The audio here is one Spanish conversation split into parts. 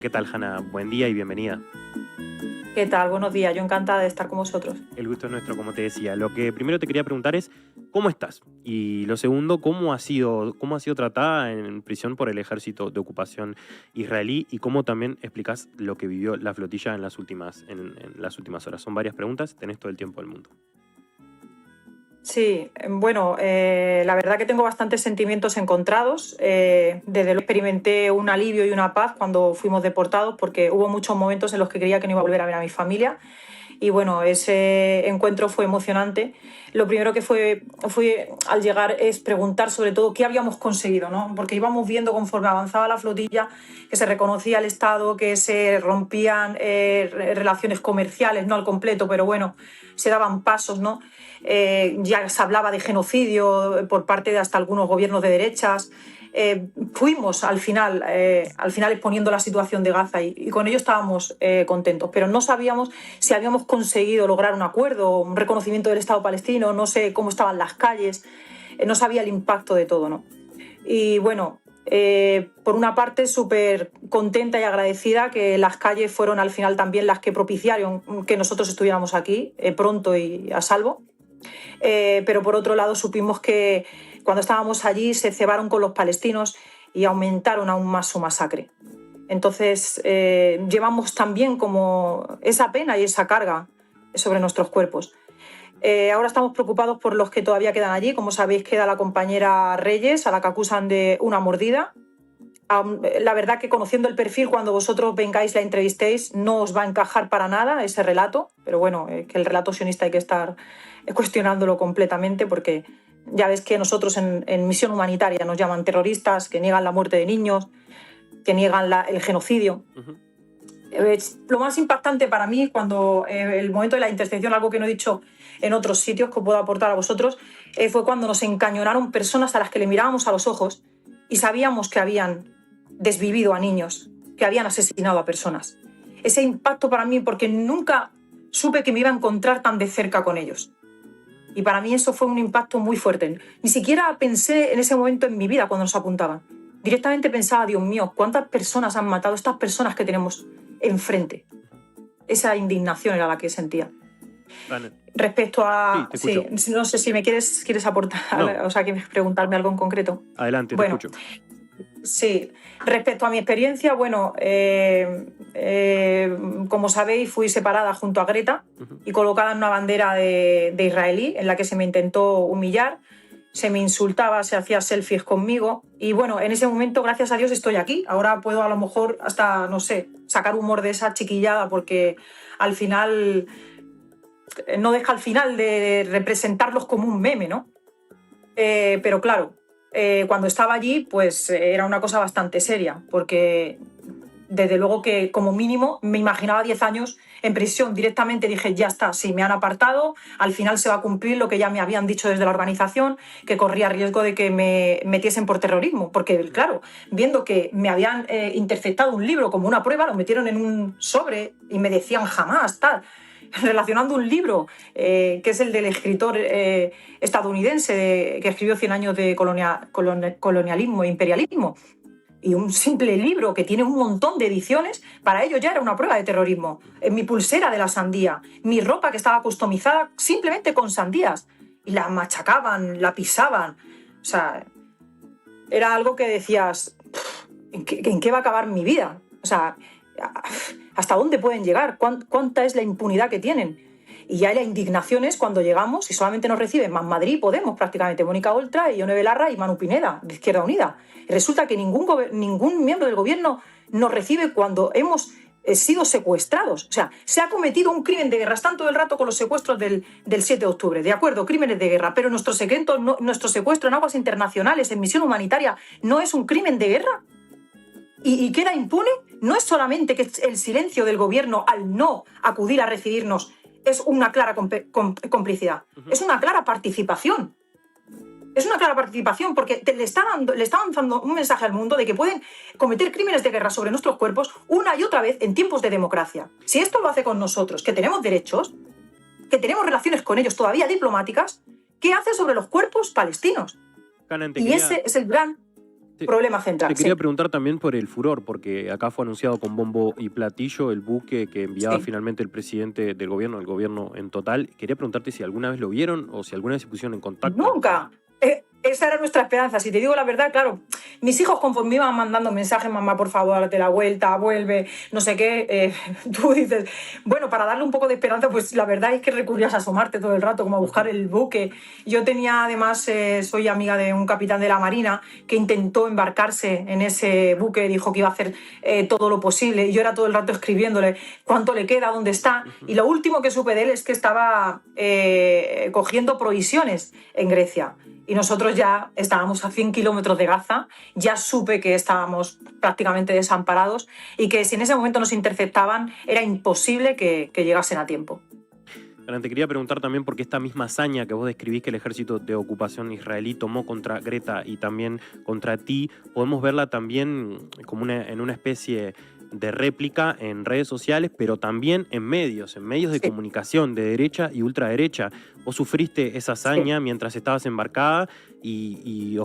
¿Qué tal, Hanna? Buen día y bienvenida. ¿Qué tal? Buenos días, yo encantada de estar con vosotros. El gusto es nuestro, como te decía. Lo que primero te quería preguntar es, ¿cómo estás? Y lo segundo, ¿cómo ha sido tratada en prisión por el ejército de ocupación israelí? Y cómo también explicás lo que vivió la flotilla en las últimas horas. Son varias preguntas, tenés todo el tiempo del mundo. Sí, bueno, la verdad que tengo bastantes sentimientos encontrados. Desde luego experimenté un alivio y una paz cuando fuimos deportados porque hubo muchos momentos en los que creía que no iba a volver a ver a mi familia. Y bueno, ese encuentro fue emocionante. Lo primero que fue al llegar es preguntar sobre todo qué habíamos conseguido, ¿no? Porque íbamos viendo conforme avanzaba la flotilla que se reconocía el Estado, que se rompían relaciones comerciales, no al completo, pero bueno, se daban pasos, ¿no? Ya se hablaba de genocidio por parte de hasta algunos gobiernos de derechas. Fuimos al final exponiendo la situación de Gaza y con ello estábamos contentos, pero no sabíamos si habíamos conseguido lograr un acuerdo, un reconocimiento del Estado palestino, no sé cómo estaban las calles, no sabía el impacto de todo, ¿no? Y bueno, por una parte súper contenta y agradecida que las calles fueron al final también las que propiciaron que nosotros estuviéramos aquí pronto y a salvo. Pero por otro lado supimos que cuando estábamos allí se cebaron con los palestinos y aumentaron aún más su masacre. Entonces llevamos también como esa pena y esa carga sobre nuestros cuerpos. Ahora estamos preocupados por los que todavía quedan allí. Como sabéis, queda la compañera Reyes, a la que acusan de una mordida. La verdad que conociendo el perfil, cuando vosotros vengáis la entrevistéis, no os va a encajar para nada ese relato, pero bueno, que el relato sionista hay que estar cuestionándolo completamente porque ya ves que nosotros en misión humanitaria nos llaman terroristas, que niegan la muerte de niños, que niegan el genocidio. Uh-huh. Lo más impactante para mí cuando el momento de la intersección, algo que no he dicho en otros sitios que os puedo aportar a vosotros, fue cuando nos encañonaron personas a las que le mirábamos a los ojos y sabíamos que habían desvivido a niños, que habían asesinado a personas. Ese impacto para mí, porque nunca supe que me iba a encontrar tan de cerca con ellos. Y para mí eso fue un impacto muy fuerte. Ni siquiera pensé en ese momento en mi vida cuando nos apuntaban. Directamente pensaba, Dios mío, ¿cuántas personas han matado estas personas que tenemos enfrente? Esa indignación era la que sentía. Vale. Respecto a... Sí, no sé si me quieres aportar, no. O sea, quieres preguntarme algo en concreto. Adelante, bueno, te escucho. Sí, respecto a mi experiencia, bueno, como sabéis, fui separada junto a Greta y colocada en una bandera de israelí en la que se me intentó humillar, se me insultaba, se hacía selfies conmigo y bueno, en ese momento, gracias a Dios, estoy aquí. Ahora puedo a lo mejor hasta, no sé, sacar humor de esa chiquillada porque al final no deja al final de representarlos como un meme, ¿no? Pero claro, cuando estaba allí, pues era una cosa bastante seria, porque desde luego que como mínimo me imaginaba 10 años en prisión. Directamente dije, ya está, sí, me han apartado, al final se va a cumplir lo que ya me habían dicho desde la organización, que corría riesgo de que me metiesen por terrorismo, porque claro, viendo que me habían interceptado un libro como una prueba, lo metieron en un sobre y me decían jamás, tal, relacionando un libro que es el del escritor estadounidense que escribió 100 años de colonialismo e imperialismo, y un simple libro que tiene un montón de ediciones, para ello ya era una prueba de terrorismo. Mi pulsera de la sandía, mi ropa que estaba customizada simplemente con sandías, y la machacaban, la pisaban. O sea, era algo que decías, ¿en qué va a acabar mi vida? O sea, ¿hasta dónde pueden llegar? ¿Cuánta es la impunidad que tienen? Y ya la indignación es cuando llegamos y solamente nos reciben Más Madrid y Podemos, prácticamente, Mónica Oltra, Ione Belarra y Manu Pineda, de Izquierda Unida. Y resulta que ningún miembro del gobierno nos recibe cuando hemos sido secuestrados. O sea, se ha cometido un crimen de guerra. Están todo el rato con los secuestros del 7 de octubre. De acuerdo, crímenes de guerra, pero nuestro secuestro en aguas internacionales, en misión humanitaria, ¿no es un crimen de guerra? ¿Y queda impune? No es solamente que el silencio del gobierno al no acudir a recibirnos es una clara complicidad, es una clara participación. Es una clara participación porque le está dando un mensaje al mundo de que pueden cometer crímenes de guerra sobre nuestros cuerpos una y otra vez en tiempos de democracia. Si esto lo hace con nosotros, que tenemos derechos, que tenemos relaciones con ellos todavía diplomáticas, ¿qué hace sobre los cuerpos palestinos? Canan, ese es el gran... problema central. Te quería preguntar también por el furor, porque acá fue anunciado con bombo y platillo el buque que enviaba finalmente el presidente del gobierno, el gobierno en total. Quería preguntarte si alguna vez lo vieron o si alguna vez se pusieron en contacto. Nunca. Esa era nuestra esperanza. Si te digo la verdad, claro, mis hijos conforme iban mandando mensajes, mamá, por favor, date la vuelta, vuelve, no sé qué, tú dices, bueno, para darle un poco de esperanza, pues la verdad es que recurrías a asomarte todo el rato, como a buscar el buque. Yo tenía, además, soy amiga de un capitán de la Marina que intentó embarcarse en ese buque, dijo que iba a hacer todo lo posible, y yo era todo el rato escribiéndole cuánto le queda, dónde está, y lo último que supe de él es que estaba cogiendo provisiones en Grecia. Y nosotros ya estábamos a 100 kilómetros de Gaza, ya supe que estábamos prácticamente desamparados y que si en ese momento nos interceptaban era imposible que llegasen a tiempo. Te quería preguntar también porque esta misma hazaña que vos describís que el ejército de ocupación israelí tomó contra Greta y también contra ti, podemos verla también como en una especie de réplica en redes sociales, pero también en medios de comunicación de derecha y ultraderecha. Vos sufriste esa hazaña mientras estabas embarcada y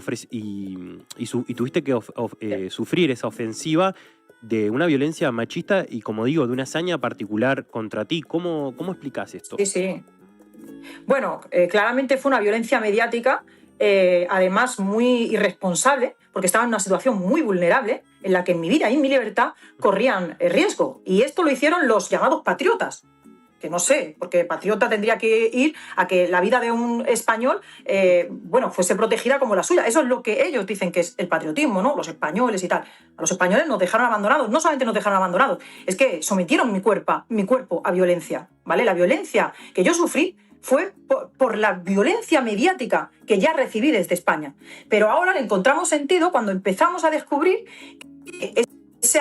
tuviste que sufrir esa ofensiva de una violencia machista y, como digo, de una hazaña particular contra ti. ¿Cómo explicás esto? Sí. Bueno, claramente fue una violencia mediática, además muy irresponsable, porque estaba en una situación muy vulnerable en la que en mi vida y en mi libertad corrían riesgo. Y esto lo hicieron los llamados patriotas, que no sé, porque patriota tendría que ir a que la vida de un español fuese protegida como la suya. Eso es lo que ellos dicen que es el patriotismo, ¿no? Los españoles y tal. A los españoles nos dejaron abandonados. No solamente nos dejaron abandonados, es que sometieron mi cuerpo a violencia, ¿vale? La violencia que yo sufrí fue por la violencia mediática que ya recibí desde España. Pero ahora le encontramos sentido cuando empezamos a descubrir que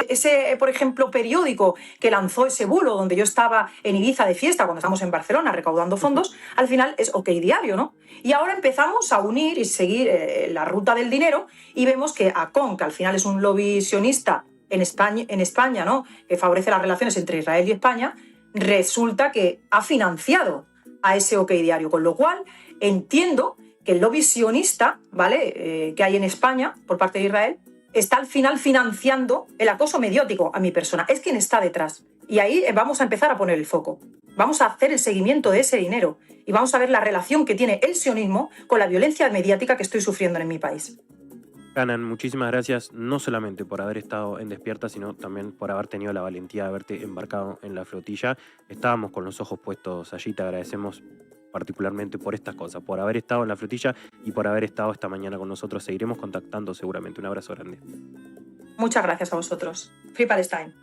ese, por ejemplo, periódico que lanzó ese bulo donde yo estaba en Ibiza de fiesta cuando estamos en Barcelona recaudando fondos, al final es OK Diario, ¿no? Y ahora empezamos a unir y seguir la ruta del dinero y vemos que ACON, que al final es un lobby sionista en España, ¿no? Que favorece las relaciones entre Israel y España, resulta que ha financiado a ese OK Diario, con lo cual entiendo que el lobby sionista, ¿vale? Que hay en España por parte de Israel está al final financiando el acoso mediático a mi persona. Es quien está detrás. Y ahí vamos a empezar a poner el foco. Vamos a hacer el seguimiento de ese dinero y vamos a ver la relación que tiene el sionismo con la violencia mediática que estoy sufriendo en mi país. Hanan, muchísimas gracias, no solamente por haber estado en Despierta, sino también por haber tenido la valentía de haberte embarcado en la flotilla. Estábamos con los ojos puestos allí, te agradecemos particularmente por estas cosas, por haber estado en la flotilla y por haber estado esta mañana con nosotros. Seguiremos contactando seguramente. Un abrazo grande. Muchas gracias a vosotros. Free Palestine.